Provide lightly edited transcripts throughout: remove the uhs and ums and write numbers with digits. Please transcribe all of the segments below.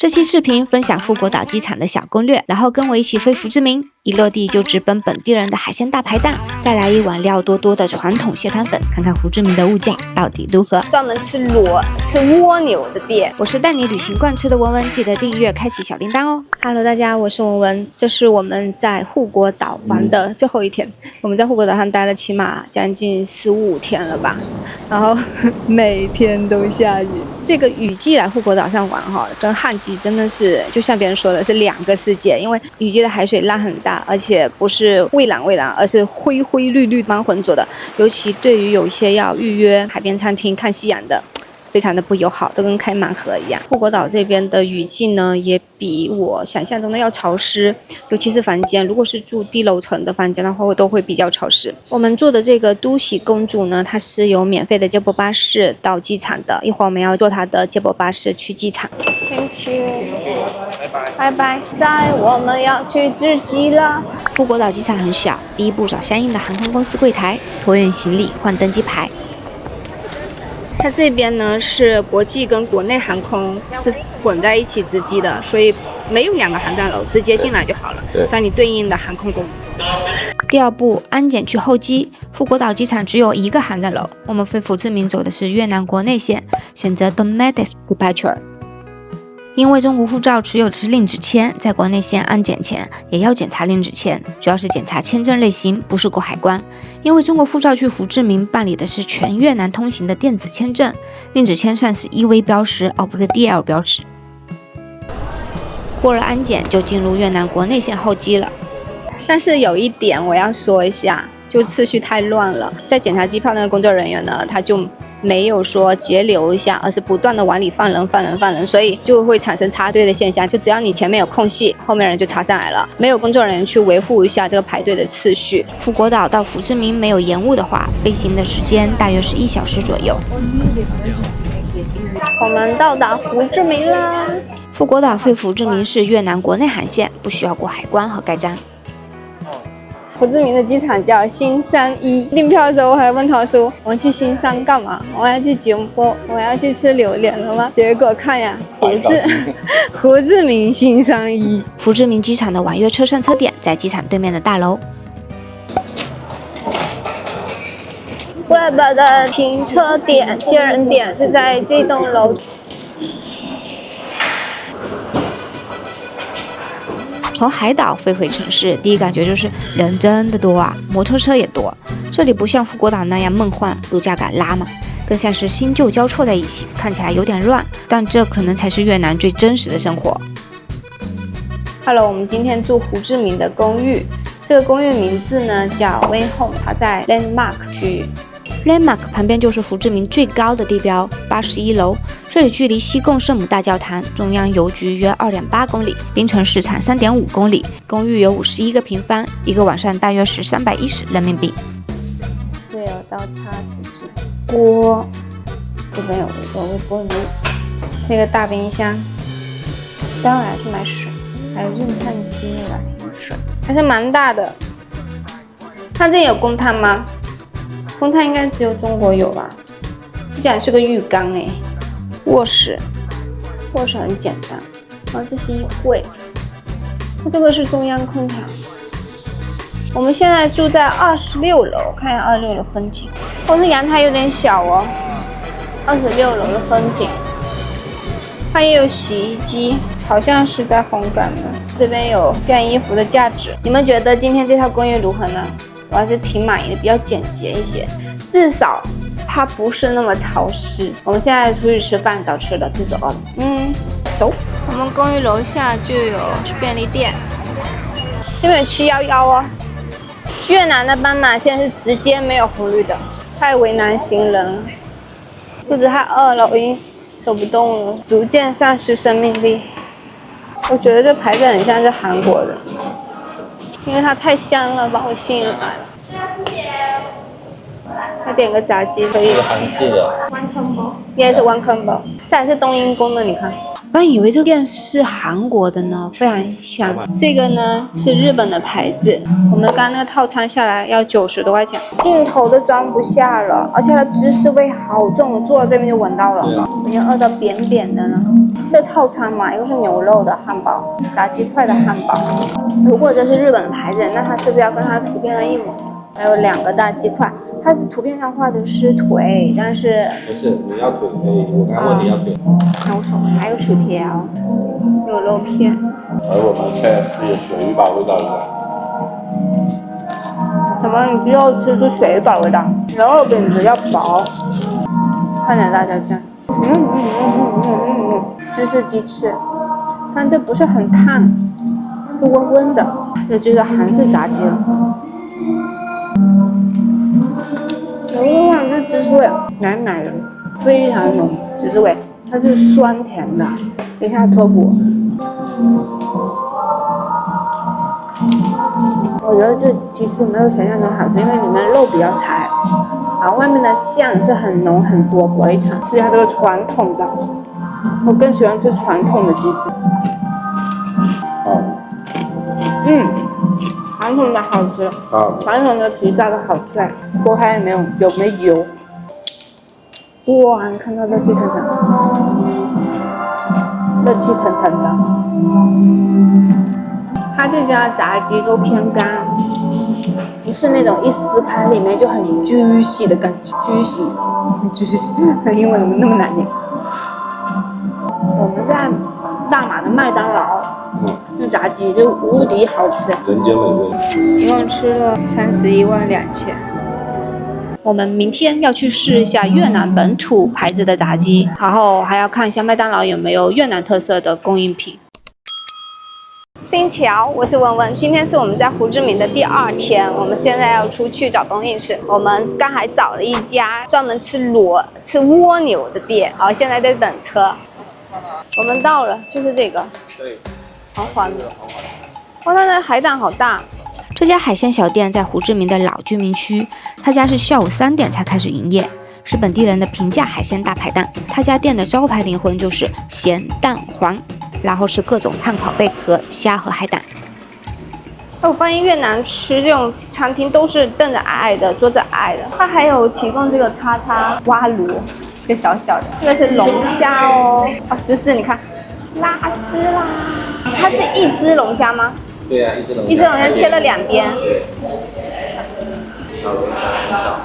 这期视频分享富国岛机场的小攻略，然后跟我一起飞福之名，一落地就直奔本地人的海鲜大排档，再来一碗料多多的传统蟹汤粉，看看福之名的物价到底如何。专门吃蜗牛的店，我是带你旅行惯吃的文文，记得订阅，开启小铃铛哦。Hello， 大家，我是文文，这是我们在富国岛玩的最后一天，我们在富国岛上待了起码将近15天了吧，然后每天都下雨。这个雨季来富国岛上玩跟旱季真的是就像别人说的是两个世界，因为雨季的海水浪很大，而且不是蔚蓝，而是灰灰绿绿蛮浑浊的，尤其对于有一些要预约海边餐厅看夕阳的，非常的不友好，都跟开盲盒一样。富国岛这边的雨季呢，也比我想象中的要潮湿，尤其是房间，如果是住低楼层的房间的话，都会比较潮湿。我们住的这个都喜公主呢，它是有免费的接驳巴士到机场的，一会儿我们要坐它的接驳巴士去机场。Thank you， 拜拜。在我们要去值机了。富国岛机场很小，第一步找相应的航空公司柜台，托运行李，换登机牌。它这边呢是国际跟国内航空是混在一起值机的，所以没有2个航站楼，直接进来就好了，在你对应的航空公司。第二步，安检去候机。富国岛机场只有1个航站楼，我们飞福之名走的是越南国内线，选择 Domestic Departure。因为中国护照持有的是令旨签，在国内线安检前也要检查令旨签，主要是检查签证类型，不是过海关。因为中国护照去福之名办理的是全越南通行的电子签证，令旨签上是EV标识，而不是 DL 标识。过了安检就进入越南国内线候机了。但是有一点我要说一下，就次序太乱了，在检查机票那个工作人员呢，他就没有说截留一下，而是不断的往里放人，所以就会产生插队的现象。就只要你前面有空隙，后面人就插上来了，没有工作人员去维护一下这个排队的次序。富国岛到福之名没有延误的话，飞行的时间大约是1小时左右。我们到达福之名啦。富国岛飞福之名是越南国内航线，不需要过海关和盖章。福之名的机场叫新山一，订票的时候我还问他说，我们去新山干嘛？我要去金波，我要去吃榴莲了吗？结果看呀，福之名新山一。福之名机场的婉约车上车点在机场对面的大楼。Grab 的停车点、接人点是在这栋楼。从海岛飞回城市，第一感觉就是人真的多啊，摩托车也多。这里不像富国岛那样梦幻，度假感拉满，更像是新旧交错在一起，看起来有点乱，但这可能才是越南最真实的生活。Hello， 我们今天住福之名的公寓，这个公寓名字呢叫 Way Home， 它在 Landmark 区域。Landmark 旁边就是福之名最高的地标81楼，这里距离西贡圣母大教堂、中央邮局约2.8公里，槟城市场3.5公里。公寓有51个平方，一个晚上大约是310人民币。这有刀叉、厨师锅，这边有一个微波炉，那个大冰箱。待会儿要去买水，还有润烫机来水，还是蛮大的。它这有公摊吗？公摊应该只有中国有吧？这竟然是个浴缸哎！卧室很简单，然后这是衣柜，它这个是中央空调。我们现在住在26楼，看一下26楼的风景。哦，这阳台有点小哦。26楼的风景，它也有洗衣机，好像是带烘干的。这边有晾衣服的架子。你们觉得今天这套公寓如何呢？我还是挺满意的，比较简洁一些，至少它不是那么潮湿。我们现在出去吃饭，找吃的，肚子饿了。走。我们公寓楼下就有便利店，这边有711哦。越南的斑马线是直接没有红绿灯，太为难行人了。肚子太饿了，我已经走不动了，逐渐丧失生命力。我觉得这牌子很像是韩国的。因为它太香了，把我吸引来了。再点个炸鸡可以。是韩式的。也是 one combo。再来是冬阴功的，你看。刚以为这个店是韩国的呢，非常像。这个呢是日本的牌子。我们刚刚那个套餐下来要90多块钱，镜头都装不下了，而且它芝士味好重，我坐到这边就闻到了，我已经饿到扁扁的了。这套餐嘛，一个是牛肉的汉堡，炸鸡块的汉堡。如果这是日本的牌子，那它是不是要跟它的图片上一模一样？还有2个大鸡块。它的图片上画的是腿，但是不是你要腿可以，我刚刚问你要腿。那无所谓，还有薯条，有肉片。而我们 KFC 的鳕鱼堡味道一样。怎么你只有吃出鳕鱼堡味道？牛肉饼比较薄，看点辣椒酱。芝士鸡翅，但这不是很烫，是温温的，这就是韩式炸鸡了。哇，这芝士味奶奶的，非常浓芝士味，它是酸甜的。一下脱骨，我觉得这鸡翅没有想象中好吃，因为里面肉比较柴，然后外面的酱是很浓很多，裹了一层。试一下这个传统的，我更喜欢吃传统的鸡翅。传统的好吃，传统的皮炸的好脆，剥开没有油？哇，你看到热气腾腾，热气腾腾的。它这家炸鸡都偏干，不是那种一撕开里面就很juicy的感觉，juicy，英文怎么那么难念？我们在大马的麦当劳。那炸鸡就无敌好吃，人间美味。一共吃了31万2千。我们明天要去试一下越南本土牌子的炸鸡，然后还要看一下麦当劳有没有越南特色的供应品。新桥，我是文文，今天是我们在胡志明的第2天，我们现在要出去找东西吃。我们刚才找了一家专门吃蜗牛的店，然后现在在等车。我们到了，就是这个。对。黄黄的，哇，它的海胆好大。这家海鲜小店在胡志明的老居民区，他家是下午3点才开始营业，是本地人的平价海鲜大排档。他家店的招牌灵魂就是咸蛋黄，然后是各种炭烤贝壳、虾和海胆。我发现越南吃这种餐厅都是凳子矮矮的，桌子矮矮的。它还有提供这个叉叉蛙炉，一个小小的，这个是龙虾哦。芝士你看，拉丝啦。它是一只龙虾吗？对呀，一只龙虾切了2边。对。小龙虾很小。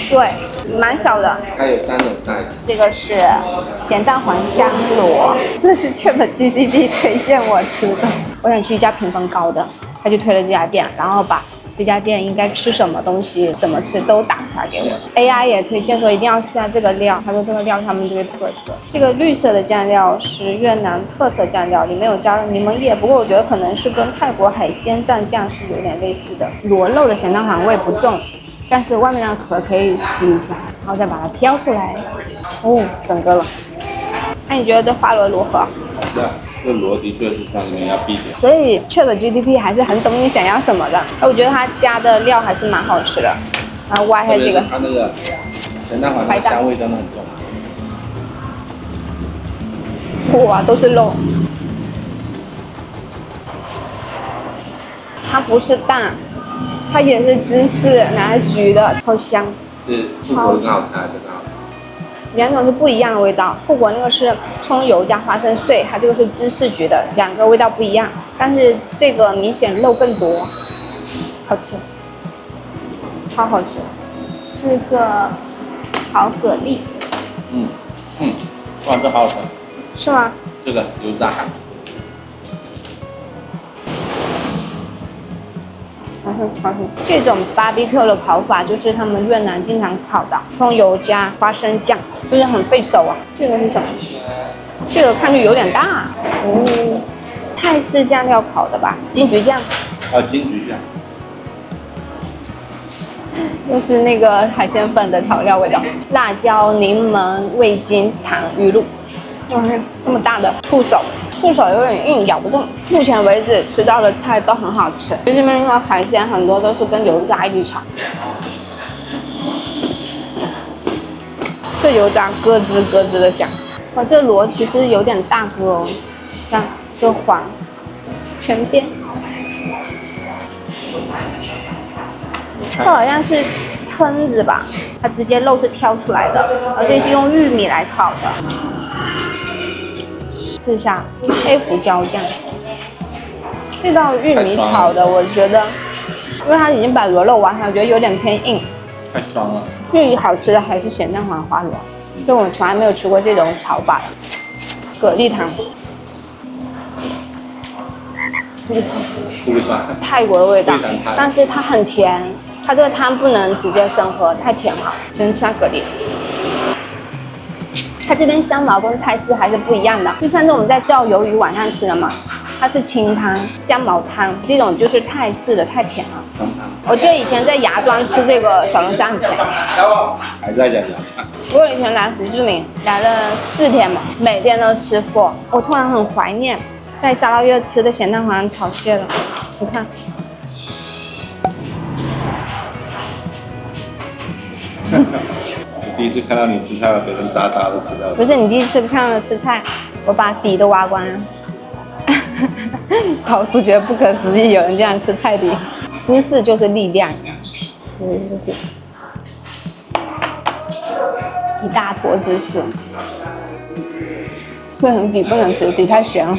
对，蛮小的。它有3种 size。这个是咸蛋黄香螺，这是ChatGPT 推荐我吃的。我想去一家评分高的，他就推了这家店，然后把这家店应该吃什么东西、怎么吃都打出来给我。AI 也推荐说一定要试下这个料，他说这个料是他们这边特色。这个绿色的酱料是越南特色酱料，里面有加了柠檬叶，不过我觉得可能是跟泰国海鲜蘸酱是有点类似的。螺肉的咸蛋黄味不重，但是外面那个壳可以吸一下，然后再把它挑出来。哦，整个了。那你觉得这花螺如何？对，这螺的确是算里面要必点。所以ChatGPT还是很懂你想要什么的。我觉得它加的料还是蛮好吃的。然后挖开这个，它那个咸蛋黄的香味真的很重。哇，都是肉。它不是蛋，它也是芝士拿来焗的，好香。是富国的更好吃还是更好吃？2种是不一样的味道，富国那个是葱油加花生碎，它这个是芝士焗的，2个味道不一样，但是这个明显肉更多，好吃，超好吃，是个烤蛤蜊。哇，这好好吃。是吗？这个油炸海。这种 barbecue 的烤法就是他们越南经常烤的，葱油加花生酱，就是很费手啊。这个是什么？这个看着有点大哦，泰式酱料烤的吧？金桔酱。金桔酱。又是那个海鲜粉的调料味道，辣椒、柠檬、味精、糖、鱼露。哇，这么大的触手有点硬，咬不动。目前为止吃到的菜都很好吃，这边的海鲜很多都是跟油炸一起炒。这油炸咯吱咯吱的响。哇，这螺其实有点大个哦，看这个黄，全边。这好像是蛏子吧，它直接肉是挑出来的，而且是用玉米来炒的。试一下黑胡椒酱，这道玉米炒的，我觉得，因为它已经把螺肉完了，我觉得有点偏硬。太酸了。最好吃的还是咸蛋黄花螺，就我从来没有吃过这种炒法的。蛤蜊汤，不会酸。泰国的味道非常泰，但是它很甜，它这个汤不能直接生喝，太甜了，只能吃它蛤蜊。它这边香茅跟泰式还是不一样的，就像是我们在钓鱿鱼晚上吃的嘛，它是清汤香茅汤，这种就是泰式的，太甜了。我记得以前在芽庄吃这个小龙虾很甜。还在讲。我以前来胡志明来了4天嘛，每天都吃货。我突然很怀念在沙捞越吃的咸蛋黄炒蟹了。你看，我第一次看到你吃菜，别人渣渣的吃到。不是你第一次看到吃菜，我把底都挖光了。桃叔觉得不可思议，有人这样吃菜底。知识就是力量。一大坨芝士，为什么底不能吃？底太咸了。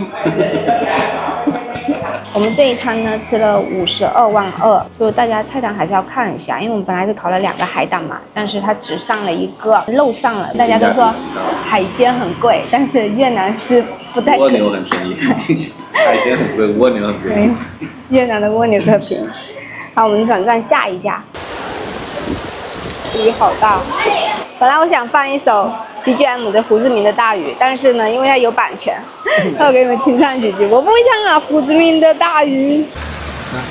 我们这一餐呢吃了52万2，就大家菜单还是要看一下，因为我们本来是烤了2个海胆嘛，但是它只上了1个，漏上了。大家都说海鲜很贵，但是越南是不太可以。蜗牛很便宜，海鲜很贵，蜗牛很便宜。越南的蜗牛特便宜。好，我们转战下一家。雨好大。本来我想放一首 BGM 的胡志明的大雨，但是呢，因为它有版权，那我给你们清唱几句。我不会唱啊，胡志明的大雨。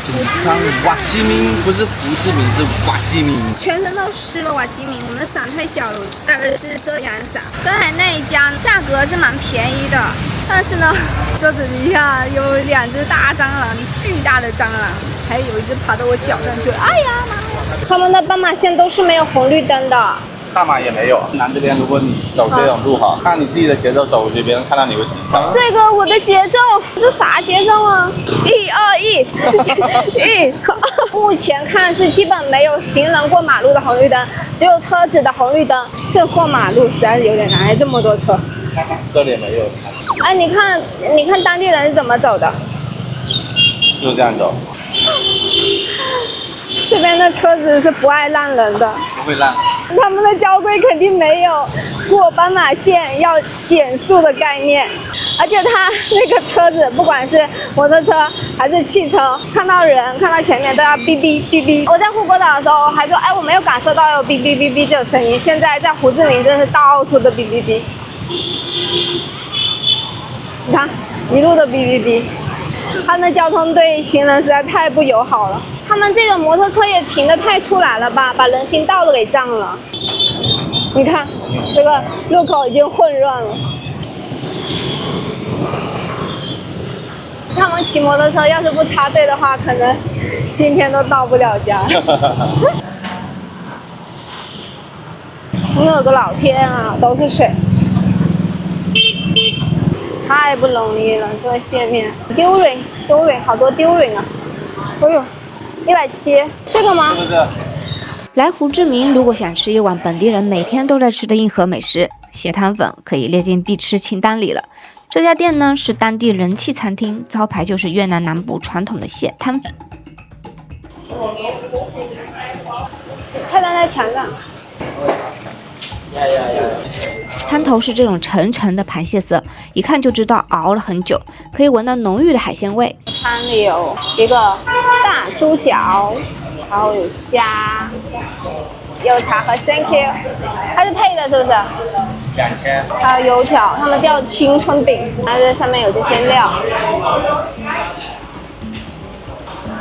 紧张，瓦基明不是胡志明，是瓦基明。全身都湿了，瓦基明。我们的伞太小了，带的是遮阳伞。刚才那一家价格是蛮便宜的，但是呢，桌子底下有2只大蟑螂，巨大的蟑螂，还有一只爬到我脚上去。哎呀妈呀！他们的斑马线都是没有红绿灯的。大马也没有。南这边，如果你走这种路哈，看你自己的节奏走过去，别人看到你会紧张。这个我的节奏，这啥节奏啊？1、2、1，1。目前看是基本没有行人过马路的红绿灯，只有车子的红绿灯。这过马路实在是有点难，还这么多车。这里没有。哎，你看当地人是怎么走的？就这样走。这边的车子是不爱让人的，不会让。他们的交规肯定没有过斑马线要减速的概念，而且他那个车子，不管是摩托车还是汽车，看到人看到前面都要哔哔哔哔。我在护国岛的时候还说，哎，我没有感受到有哔哔哔哔这种声音，现在在胡志明真的是到处的哔哔哔。你看，一路的哔哔哔。他们的交通对行人实在太不友好了，他们这个摩托车也停得太出来了吧，把人行道都给占了。你看，这个路口已经混乱了。他们骑摩托车要是不插队的话，可能今天都到不了家。我的老天啊，都是水。太不容易了，这个蟹面丢蕊，好多丢蕊呢。哎呦，170，这个吗？来胡志明，如果想吃一碗本地人每天都在吃的硬核美食，蟹汤粉可以列进必吃清单里了。这家店呢是当地人气餐厅，招牌就是越南南部传统的蟹汤粉。菜单在墙上。汤头是这种沉沉的螃蟹色，一看就知道熬了很久，可以闻到浓郁的海鲜味。汤里有一个大猪脚，然后有虾，有茶和 Thank you， 它是配的，是不是？2000。还有油条，他们叫青春饼，它这上面有这些料。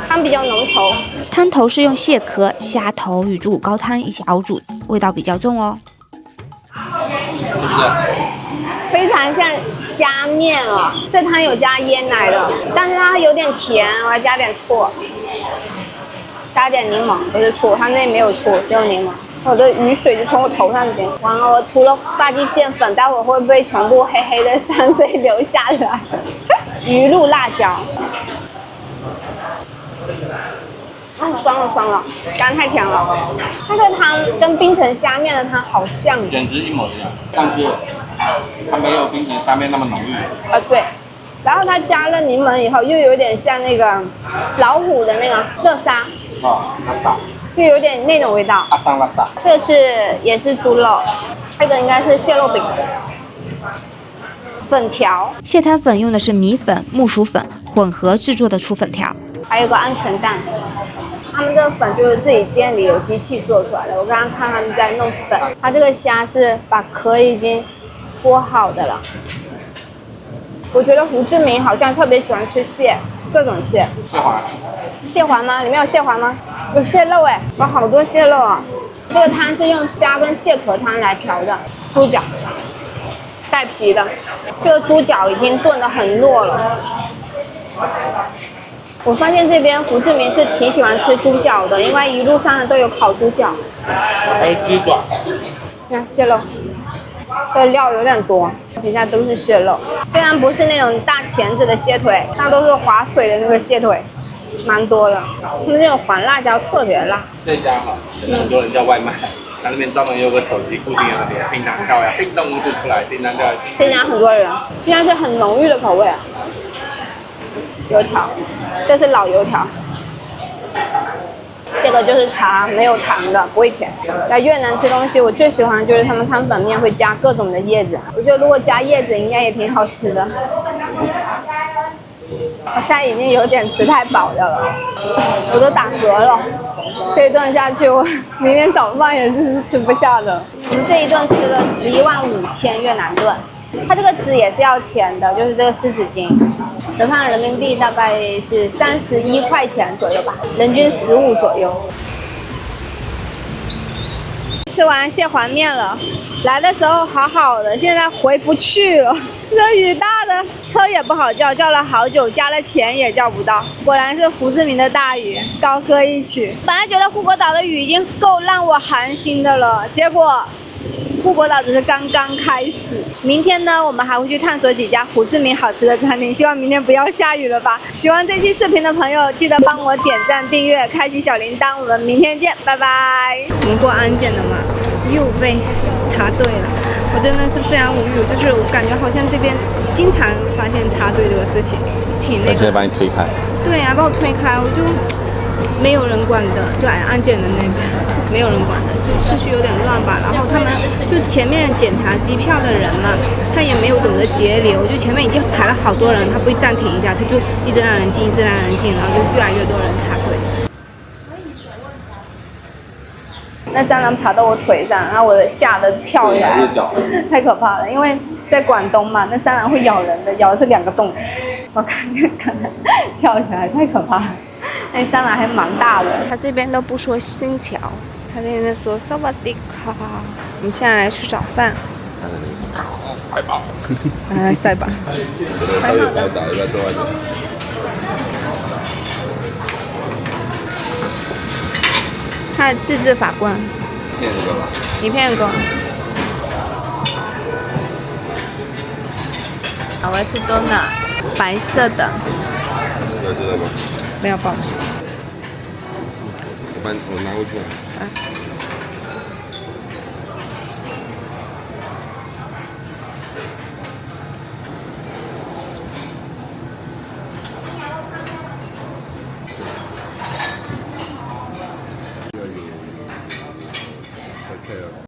汤比较浓稠，汤头是用蟹壳、虾头与猪骨高汤一起熬煮，味道比较重哦。非常像虾面啊！这汤有加椰奶的，但是它有点甜，我要加点醋，加点柠檬，不是醋，它那里没有醋，只有柠檬。我的雨水就从我头上淋，完了，我涂了发际线粉，待会儿会不会全部黑黑的汤水流下来？鱼露辣椒，酸了，刚刚太甜了。它这个汤跟冰城虾面的汤好像，简直一模一样，但是它没有冰城虾面那么浓郁。对。然后它加了柠檬以后，又有点像那个老虎的那个乐沙，拉萨，又有点那种味道。阿桑拉萨，这个也是猪肉，这个应该是蟹肉饼。粉条，蟹汤粉用的是米粉、木薯粉混合制作的粗粉条，还有个鹌鹑蛋。他们这个粉就是自己店里有机器做出来的，我刚刚看他们在弄粉。它这个虾是把壳已经剥好的了。我觉得胡志明好像特别喜欢吃蟹，各种蟹。蟹黄。蟹黄吗？里面有蟹黄吗？有蟹肉哎，有好多蟹肉啊！这个汤是用虾跟蟹壳汤来调的，猪脚带皮的。这个猪脚已经炖得很糯了。我发现这边胡志明是挺喜欢吃猪脚的，因为一路上都有烤猪脚，还有鸡爪。你看蟹肉。这料有点多，底下都是蟹肉，虽然不是那种大钳子的蟹腿，但都是划水的那个蟹腿，蛮多的。他们这种黄辣椒特别辣。这家哈，很多人叫外卖，他那边专门有个手机固定在那边，订单到呀，叮咚就出来，订单到。这家很多人，应该是很浓郁的口味。油条，这是老油条。这个就是茶，没有糖的，不会甜。在越南吃东西，我最喜欢的就是他们汤粉面会加各种的叶子，我觉得如果加叶子应该也挺好吃的。我现在已经有点吃太饱的了，我都打嗝了。这一顿下去，我明天早饭也是吃不下的。我们这一顿吃了115000越南盾，它这个纸也是要钱的，就是这个湿纸巾。折算人民币大概是31块钱左右吧，人均15左右。吃完蟹黄面了，来的时候好好的，现在回不去了。这雨大的，车也不好叫，叫了好久，加了钱也叫不到。果然是胡志明的大雨，高歌一曲。本来觉得护国岛的雨已经够让我寒心的了，结果护国岛只是刚刚开始。明天呢，我们还会去探索几家胡志明好吃的餐厅，希望明天不要下雨了吧。喜欢这期视频的朋友，记得帮我点赞、订阅、开启小铃铛。我们明天见，拜拜。我们过安检的嘛，又被插队了，我真的是非常无语，就是我感觉好像这边经常发现插队这个事情，挺那个。直接把你推开。对呀、把我推开，我就没有人管的，就安检的那边没有人管的，就秩序有点乱吧。然后他们就前面检查机票的人嘛，他也没有懂得节流，就前面已经排了好多人，他不会暂停一下，他就一直让人进，一直让人进，然后就越来越多人插队。那蟑螂爬到我腿上，然后我吓得跳起来，太可怕了。因为在广东嘛，那蟑螂会咬人的，咬的是2个洞。我看它跳起来，太可怕了。那蟑螂还蛮大的。它这边都不说新桥，它这边说萨瓦迪卡。我们现在来吃早饭。太饱。塞吧。还有包早要做的。它的自制法棍。1片够了。1片够。我要吃donut，白色的。要知道吗？不要不好吃。我拿过去了。